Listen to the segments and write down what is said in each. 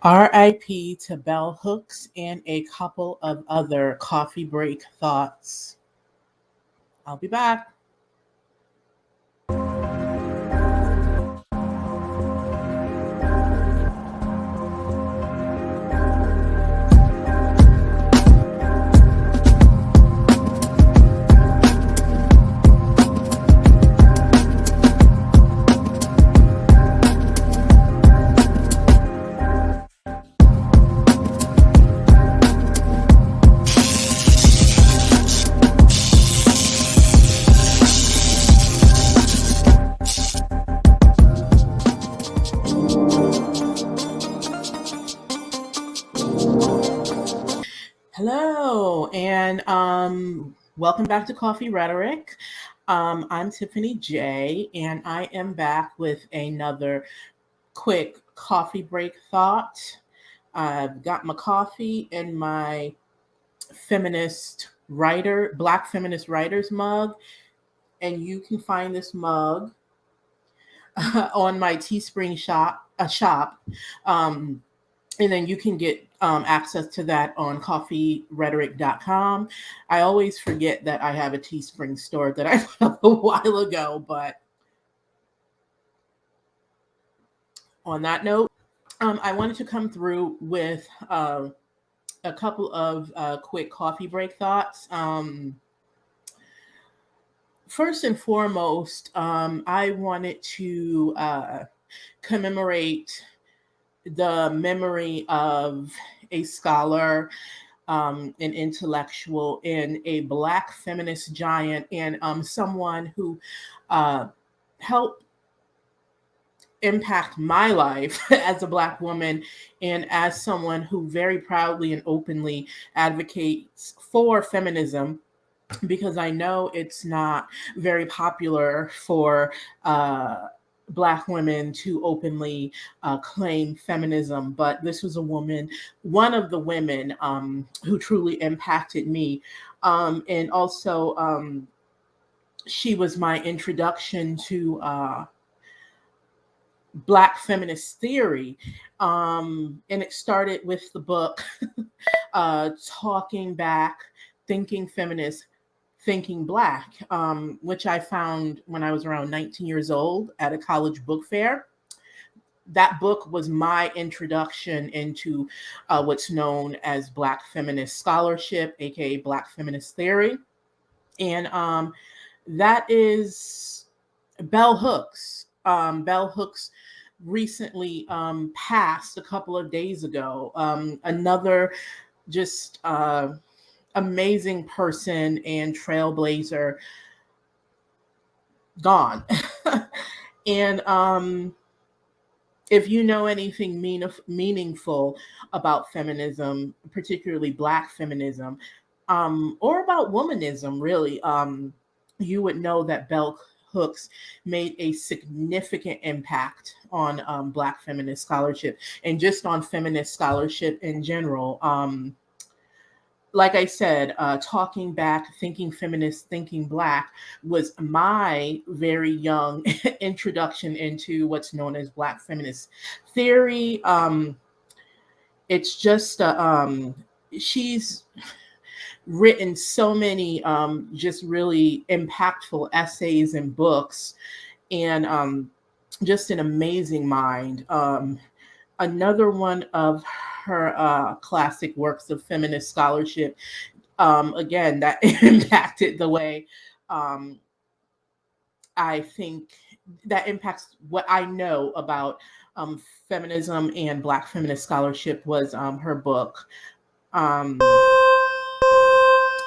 RIP to bell hooks and a couple of other coffee break thoughts. I'll be back. Hello, and welcome back to Coffee Rhetoric. I'm Tiffany J, and I am back with another quick coffee break thought. I've got my coffee in my Black feminist writer's mug, and you can find this mug on my Teespring shop. Um, and then you can get access to that on coffeerhetoric.com. I always forget that I have a Teespring store that I put up a while ago, but on that note, I wanted to come through with a couple of quick coffee break thoughts. First and foremost, I wanted to commemorate the memory of a scholar, an intellectual, and a Black feminist giant, and someone who helped impact my life as a Black woman and as someone who very proudly and openly advocates for feminism, because I know it's not very popular for Black women to openly claim feminism, but this was a woman, one of the women who truly impacted me. And also, she was my introduction to Black feminist theory. And it started with the book, Talking Back, Thinking Feminist, Thinking Black, which I found when I was around 19 years old at a college book fair. That book was my introduction into what's known as Black feminist scholarship, aka Black feminist theory. And that is bell hooks. Bell hooks recently passed a couple of days ago. Another just amazing person and trailblazer gone. And if you know anything meaningful about feminism, particularly Black feminism, or about womanism, really, you would know that bell hooks made a significant impact on Black feminist scholarship and just on feminist scholarship in general. Like I said, Talking Back, Thinking Feminist, Thinking Black was my very young introduction into what's known as Black feminist theory. It's just, she's written so many just really impactful essays and books, and just an amazing mind. Another one of her classic works of feminist scholarship, again, that impacted the way I think, that impacts what I know about feminism and Black feminist scholarship, was her book. Um,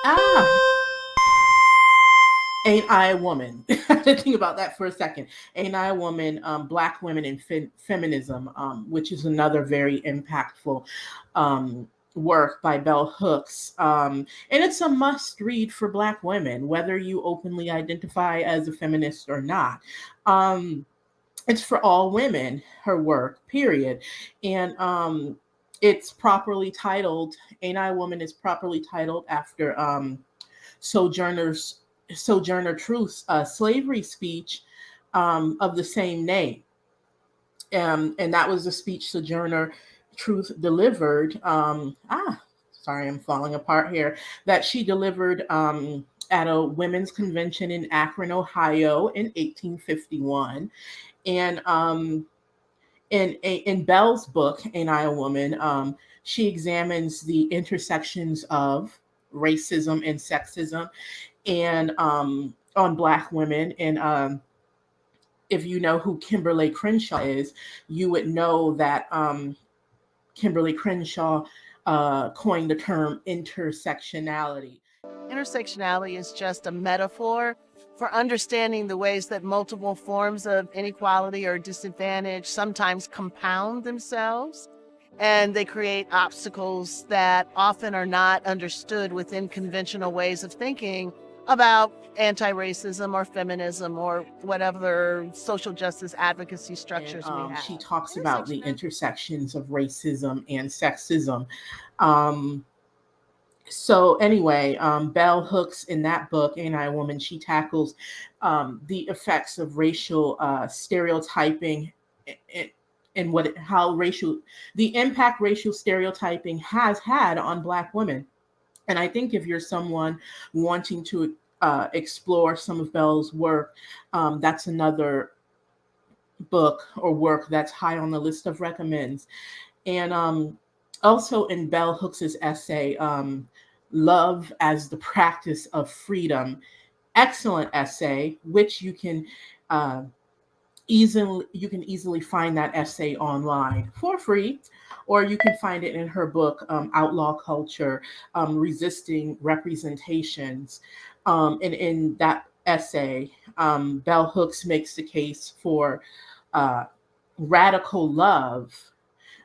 ah, Ain't I a Woman? I had to think about that for a second. Ain't I a Woman? Black Women in Feminism, which is another very impactful work by bell hooks. And it's a must read for Black women, whether you openly identify as a feminist or not. It's for all women, her work, period. And it's properly titled, Ain't I a Woman is properly titled after Sojourner Truth's slavery speech of the same name. And that was the speech Sojourner Truth delivered. Sorry, I'm falling apart here. That she delivered at a women's convention in Akron, Ohio, in 1851, and in Bell's book, Ain't I a Woman, she examines the intersections of racism and sexism and on Black women. And if you know who Kimberlé Crenshaw is, you would know that Kimberlé Crenshaw coined the term intersectionality. Intersectionality is just a metaphor for understanding the ways that multiple forms of inequality or disadvantage sometimes compound themselves, and they create obstacles that often are not understood within conventional ways of thinking about anti-racism or feminism or whatever social justice advocacy structures we have. She talks about the intersections of racism and sexism. So anyway, Bell Hooks in that book, Ain't I a Woman, she tackles the effects of racial stereotyping and the impact racial stereotyping has had on Black women. And I think if you're someone wanting to explore some of Bell's work, that's another book or work that's high on the list of recommends. And also in Bell Hooks's essay, Love as the Practice of Freedom, excellent essay, which you can easily find that essay online for free, or you can find it in her book, Outlaw Culture, Resisting Representations. And in that essay, Bell Hooks makes the case for radical love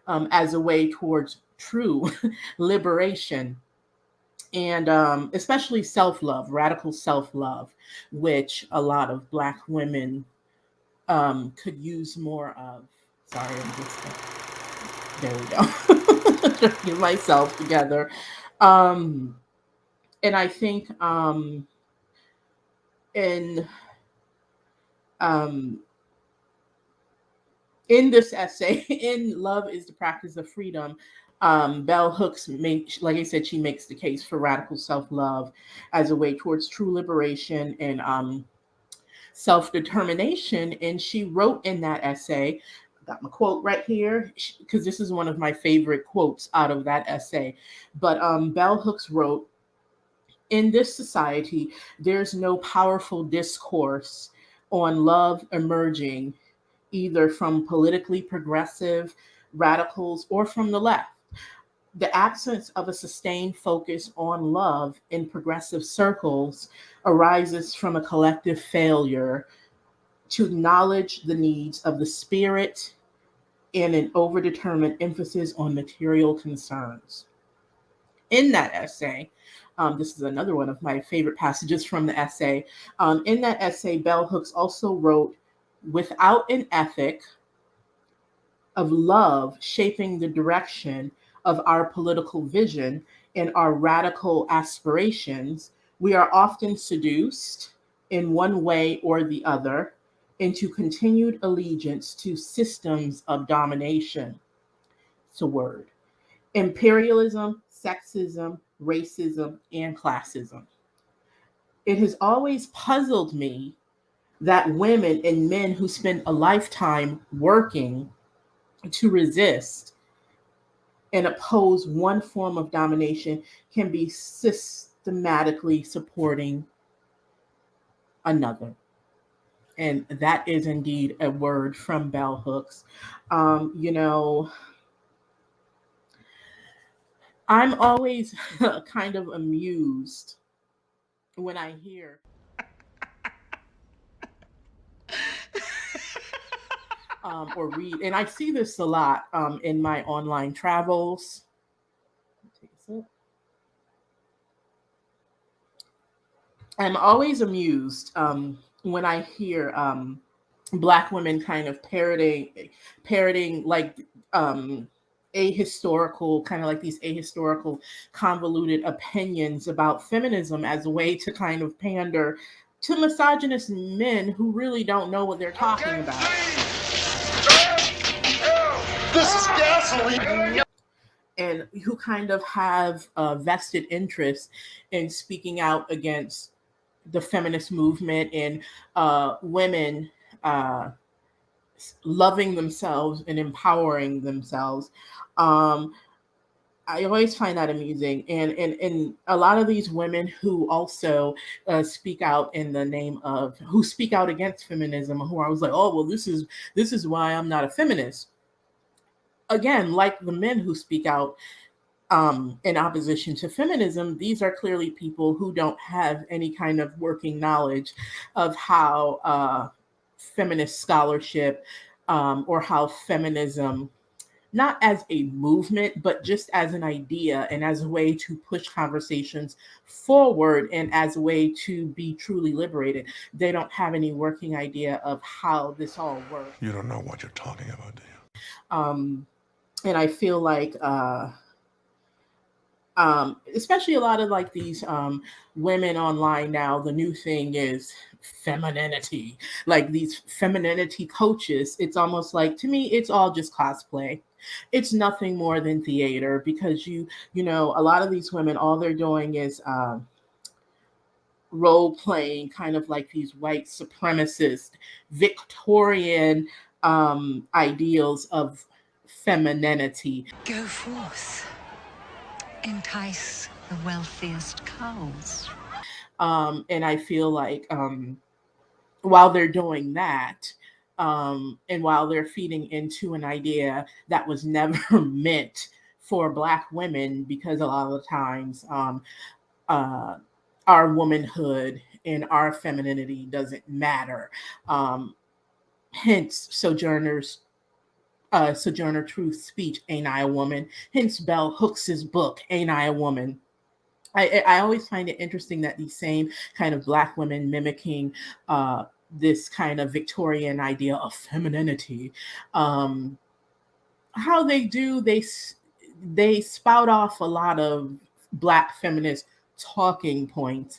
as a way towards true liberation, and especially self-love, radical self-love, which a lot of Black women could use more of. Sorry, I'm just there we go. Get myself together. And I think in um, in this essay, in Love is the Practice of Freedom, Bell Hooks like I said, she makes the case for radical self-love as a way towards true liberation and self-determination. And she wrote in that essay, I got my quote right here, because this is one of my favorite quotes out of that essay. But Bell Hooks wrote, "In this society, there's no powerful discourse on love emerging either from politically progressive radicals or from the left. The absence of a sustained focus on love in progressive circles arises from a collective failure to acknowledge the needs of the spirit and an overdetermined emphasis on material concerns." In that essay, this is another one of my favorite passages from the essay. In that essay, Bell Hooks also wrote, "Without an ethic of love shaping the direction of our political vision and our radical aspirations, we are often seduced in one way or the other into continued allegiance to systems of domination." It's a word. Imperialism, sexism, racism, and classism. It has always puzzled me that women and men who spend a lifetime working to resist and oppose one form of domination can be systematically supporting another. And that is indeed a word from Bell Hooks. You know, I'm always kind of amused when I hear or read, and I see this a lot in my online travels. I'm always amused when I hear Black women kind of parroting like ahistorical, kind of like these ahistorical, convoluted opinions about feminism as a way to kind of pander to misogynist men who really don't know what they're talking about. This is gas and who kind of have a vested interest in speaking out against the feminist movement and women uh, loving themselves and empowering themselves. Um, I always find that amusing, and a lot of these women who also speak out in the name of who speak out against feminism, who I was like, oh well, this is why I'm not a feminist. Again, like the men who speak out in opposition to feminism, these are clearly people who don't have any kind of working knowledge of how feminist scholarship or how feminism, not as a movement, but just as an idea and as a way to push conversations forward and as a way to be truly liberated. They don't have any working idea of how this all works. You don't know what you're talking about, do you? And I feel like, especially a lot of like these women online now, the new thing is femininity. Like these femininity coaches, it's almost like, to me, it's all just cosplay. It's nothing more than theater, because you know, a lot of these women, all they're doing is role playing, kind of like these white supremacist Victorian ideals of femininity. Go forth, entice the wealthiest cows. And I feel like while they're doing that, and while they're feeding into an idea that was never meant for Black women, because a lot of the times uh, our womanhood and our femininity doesn't matter. Um, Hence, Sojourner Truth's speech, "Ain't I a Woman?" Hence, Bell Hooks's book, "Ain't I a Woman?" I always find it interesting that these same kind of Black women mimicking this kind of Victorian idea of femininity, um, how they do, they spout off a lot of Black feminist talking points,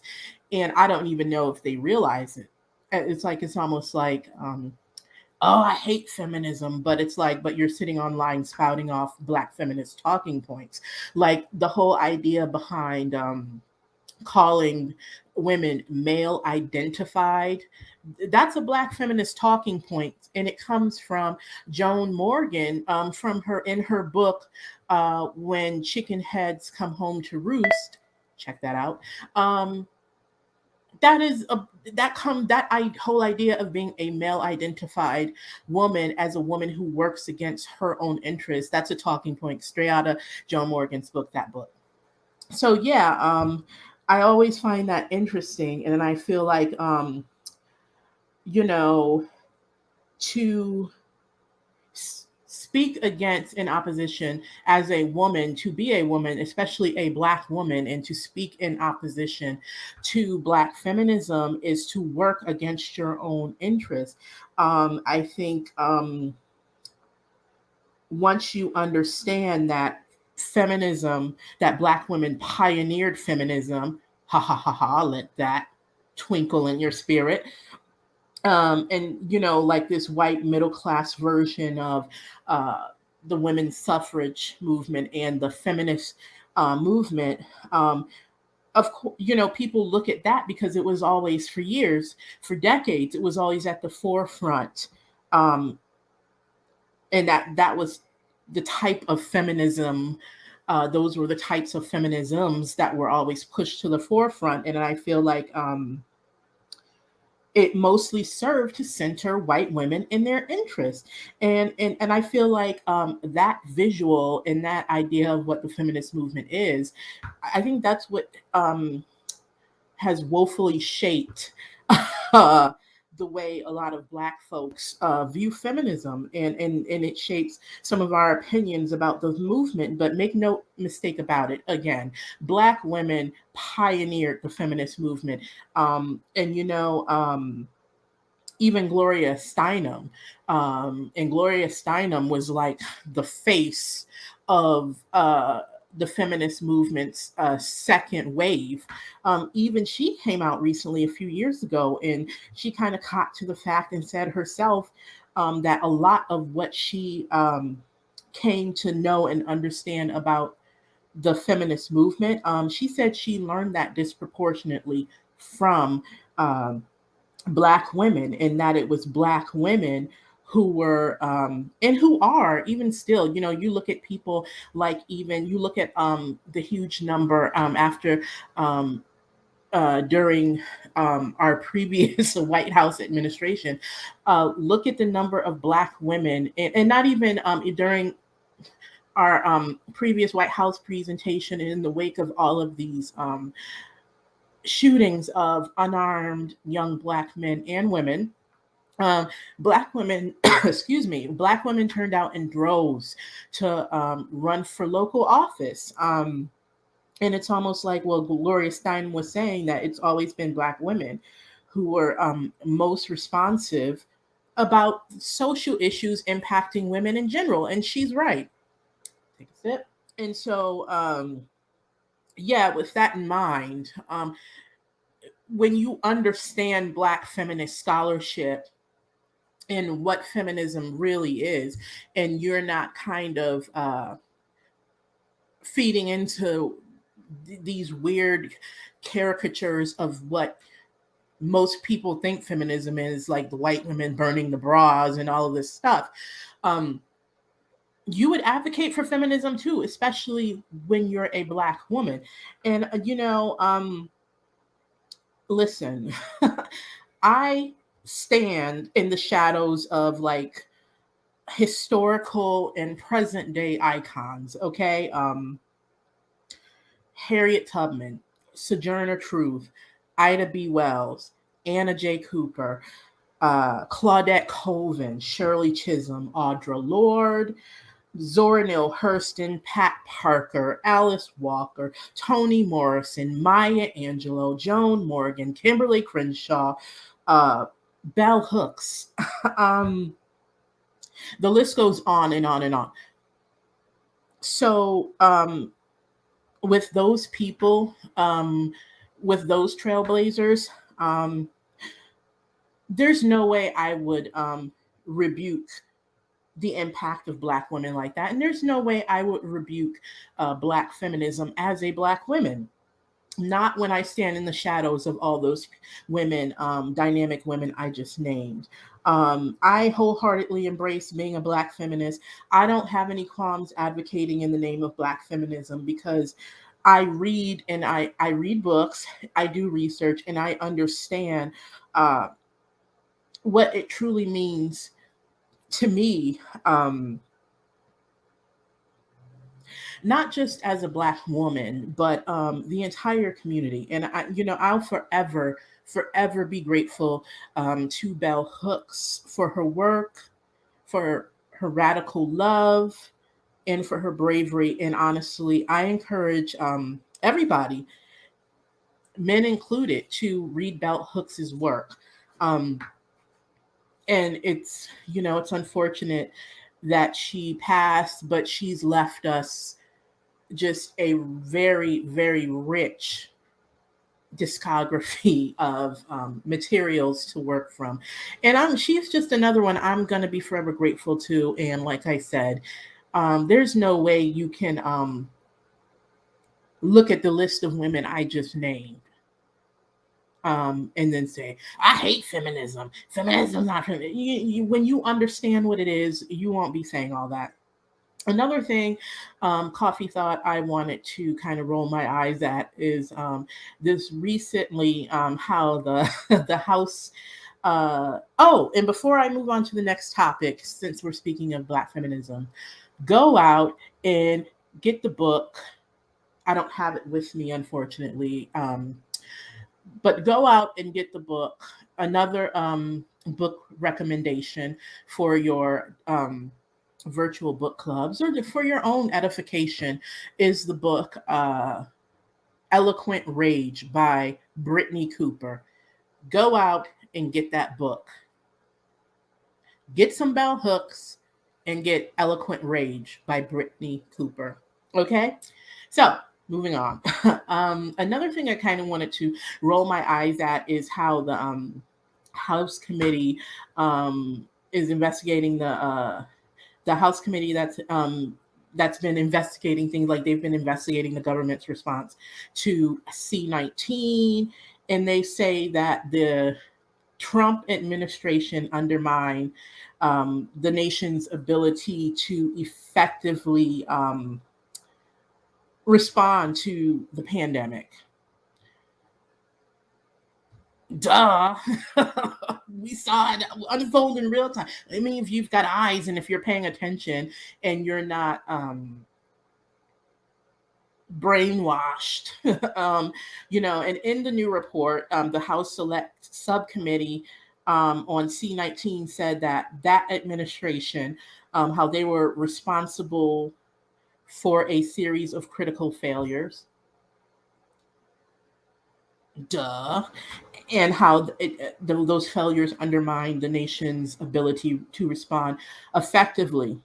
and I don't even know if they realize it. It's like, it's almost like, oh, I hate feminism, but it's like, but you're sitting online spouting off Black feminist talking points, like the whole idea behind calling women male identified. That's a Black feminist talking point, and it comes from Joan Morgan, from her in her book, "When Chickenheads Come Home to Roost." Check that out. Um, that is a whole idea of being a male identified woman as a woman who works against her own interests. That's a talking point straight out of Joan Morgan's book. That book. So yeah, I always find that interesting, and then I feel like, you know, to speak against in opposition as a woman, to be a woman, especially a Black woman, and to speak in opposition to Black feminism is to work against your own interests. I think once you understand that feminism, that Black women pioneered feminism, ha ha ha ha, let that twinkle in your spirit. And like this white middle class version of uh, the women's suffrage movement and the feminist movement. Of course, people look at that because it was always, for years, for decades, it was always at the forefront. Um, and that was the type of feminism. Those were the types of feminisms that were always pushed to the forefront. And I feel like it mostly served to center white women in their interests. And I feel like that visual and that idea of what the feminist movement is, I think that's what has woefully shaped uh, the way a lot of Black folks view feminism, and it shapes some of our opinions about the movement. But make no mistake about it, again, Black women pioneered the feminist movement. And even Gloria Steinem, and Gloria Steinem was like the face of the feminist movement's second wave. Even she came out recently, a few years ago, and she kind of caught to the fact and said herself that a lot of what she came to know and understand about the feminist movement. She said she learned that disproportionately from um, Black women, and that it was Black women who were and who are even still, you look at people like, even you look at the huge number after um, during our previous White House administration. Look at the number of Black women, and not even during our previous White House presentation, in the wake of all of these shootings of unarmed young Black men and women. Um, Black women, excuse me, Black women turned out in droves to run for local office. And it's almost like, well, Gloria Steinem was saying that it's always been Black women who were most responsive about social issues impacting women in general. And she's right. Take a sip. And so, yeah, with that in mind, when you understand Black feminist scholarship and what feminism really is, and you're not kind of feeding into these weird caricatures of what most people think feminism is, like the white women burning the bras and all of this stuff, you would advocate for feminism too, especially when you're a Black woman. And, listen, I stand in the shadows of like historical and present day icons, okay? Harriet Tubman, Sojourner Truth, Ida B. Wells, Anna J. Cooper, Claudette Colvin, Shirley Chisholm, Audre Lorde, Zora Neale Hurston, Pat Parker, Alice Walker, Toni Morrison, Maya Angelou, Joan Morgan, Kimberlé Crenshaw, Bell Hooks. The list goes on and on and on. So, with those people, with those trailblazers, um, there's no way I would rebuke the impact of Black women like that. And there's no way I would rebuke Black feminism as a Black woman. Not when I stand in the shadows of all those women, dynamic women I just named. I wholeheartedly embrace being a Black feminist. I don't have any qualms advocating in the name of Black feminism, because I read, and I read books, I do research, and I understand uh, what it truly means to me, not just as a Black woman, but the entire community. And I'll forever be grateful to Bell Hooks for her work, for her radical love, and for her bravery. And honestly, I encourage everybody, men included, to read Bell Hooks's work. Um, and it's unfortunate that she passed, but she's left us just a very, very rich discography of materials to work from. And she's just another one I'm going to be forever grateful to. And like I said, there's no way you can look at the list of women I just named and then say, I hate feminism. Feminism's not feminism. When you understand what it is, you won't be saying all that. Another thing, Coffee thought I wanted to kind of roll my eyes at is this recently, how the the House. And before I move on to the next topic, since we're speaking of Black feminism, go out and get the book. I don't have it with me, unfortunately, but go out and get the book. Another book recommendation for your virtual book clubs or for your own edification is the book Eloquent Rage by Brittney Cooper. Go out and get that book. Get some bell hooks and get Eloquent Rage by Brittney Cooper. Okay? So, moving on. Another thing I kind of wanted to roll my eyes at is how the House Committee is investigating the the House committee that's been investigating things, like they've been investigating the government's response to C-19, and they say that the Trump administration undermined the nation's ability to effectively respond to the pandemic. Duh. We saw it unfold in real time. I mean, if you've got eyes and if you're paying attention and you're not brainwashed, and in the new report, the House Select Subcommittee on C-19 said that administration, how they were responsible for a series of critical failures. Duh. And how those failures undermine the nation's ability to respond effectively.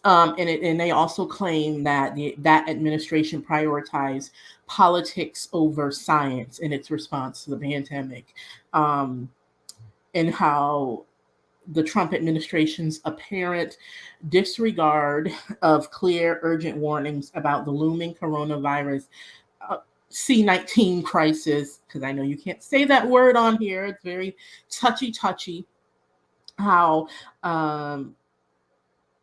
And they also claim that that administration prioritized politics over science in its response to the pandemic, and how the Trump administration's apparent disregard of clear, urgent warnings about the looming coronavirus C-19 crisis, because I know you can't say that word on here. It's very touchy, how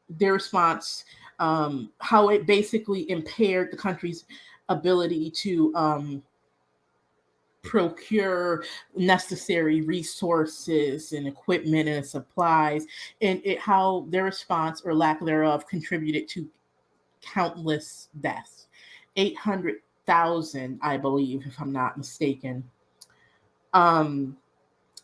their response, how it basically impaired the country's ability to procure necessary resources and equipment and supplies, and how their response or lack thereof contributed to countless deaths. 800,000, I believe, if I'm not mistaken. And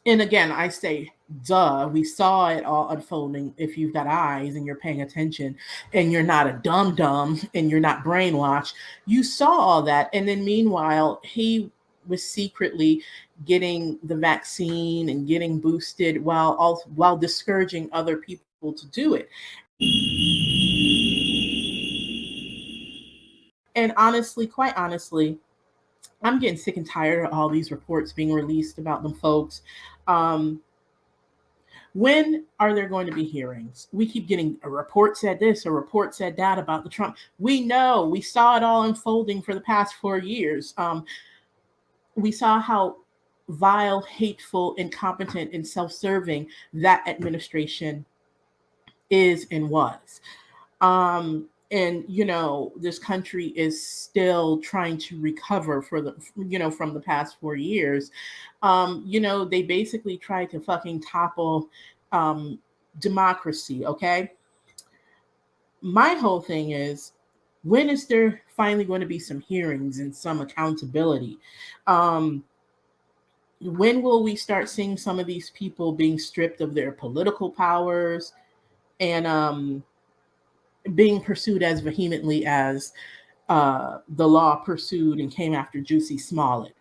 again, I say, duh, we saw it all unfolding. If you've got eyes and you're paying attention and you're not a dum-dum and you're not brainwashed, you saw all that. And then meanwhile, he was secretly getting the vaccine and getting boosted while discouraging other people to do it. And honestly, quite honestly, I'm getting sick and tired of all these reports being released about them folks. When are there going to be hearings? We keep getting a report said this, a report said that about the Trump. We saw it all unfolding for the past 4 years. We saw how vile, hateful, incompetent, and self-serving that administration is and was. And this country is still trying to recover from the past 4 years. They basically tried to fucking topple democracy. Okay, my whole thing is, when is there finally going to be some hearings and some accountability? When will we start seeing some of these people being stripped of their political powers and being pursued as vehemently as the law pursued and came after Juicy Smollett?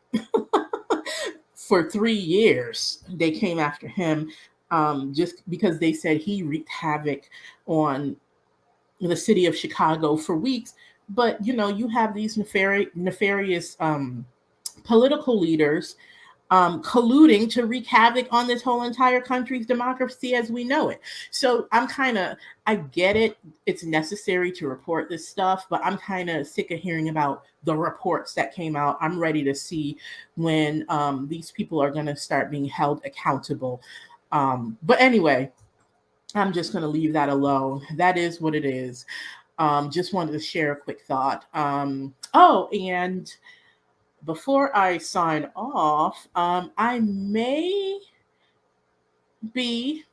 For 3 years, they came after him just because they said he wreaked havoc on the city of Chicago for weeks. But, you have these nefarious political leaders colluding to wreak havoc on this whole entire country's democracy as we know it. So I get it. It's necessary to report this stuff, but I'm kind of sick of hearing about the reports that came out. I'm ready to see when these people are going to start being held accountable. But anyway, I'm just going to leave that alone. That is what it is. Just wanted to share a quick thought. And before I sign off, I may be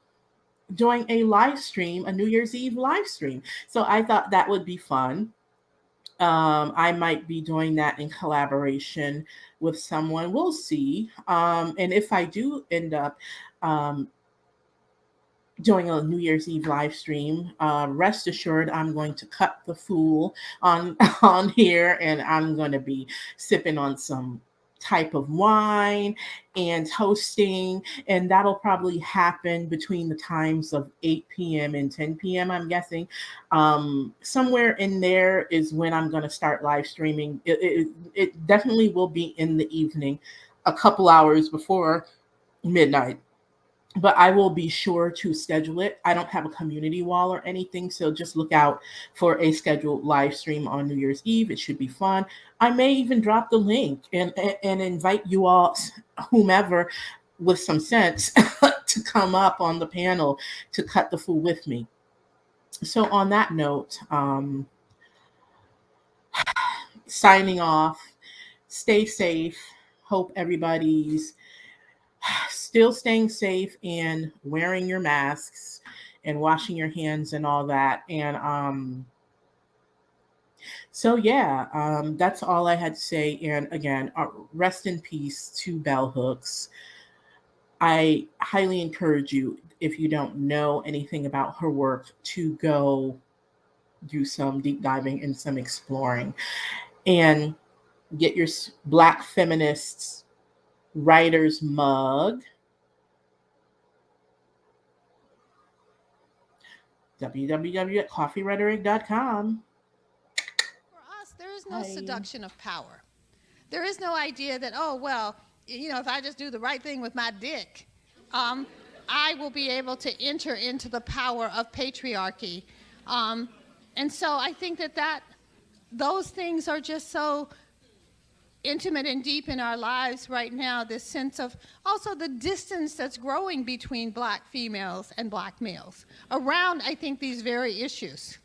doing a live stream, a New Year's Eve live stream. So I thought that would be fun. I might be doing that in collaboration with someone. We'll see. And if I do end up doing a New Year's Eve live stream, rest assured I'm going to cut the fool on here, and I'm going to be sipping on some type of wine and toasting, and that'll probably happen between the times of 8 p.m. and 10 p.m. I'm guessing. Somewhere in there is when I'm going to start live streaming. It definitely will be in the evening, a couple hours before midnight. but I will be sure to schedule it. I don't have a community wall or anything, so just look out for a scheduled live stream on New Year's Eve. It should be fun. I may even drop the link and invite you all, whomever with some sense, to come up on the panel to cut the fool with me. So on that note, signing off. Stay safe. Hope everybody's still staying safe and wearing your masks and washing your hands and all that. And so yeah, that's all I had to say. And again, rest in peace to bell hooks. I highly encourage you, if you don't know anything about her work, to go do some deep diving and some exploring and get your Black feminists writer's mug. www.coffeerhetoric.com. For us, there is no seduction of power. There is no idea that, oh, well, if I just do the right thing with my dick, I will be able to enter into the power of patriarchy. And so I think that those things are just so intimate and deep in our lives right now, this sense of also the distance that's growing between Black females and Black males around, I think, these very issues.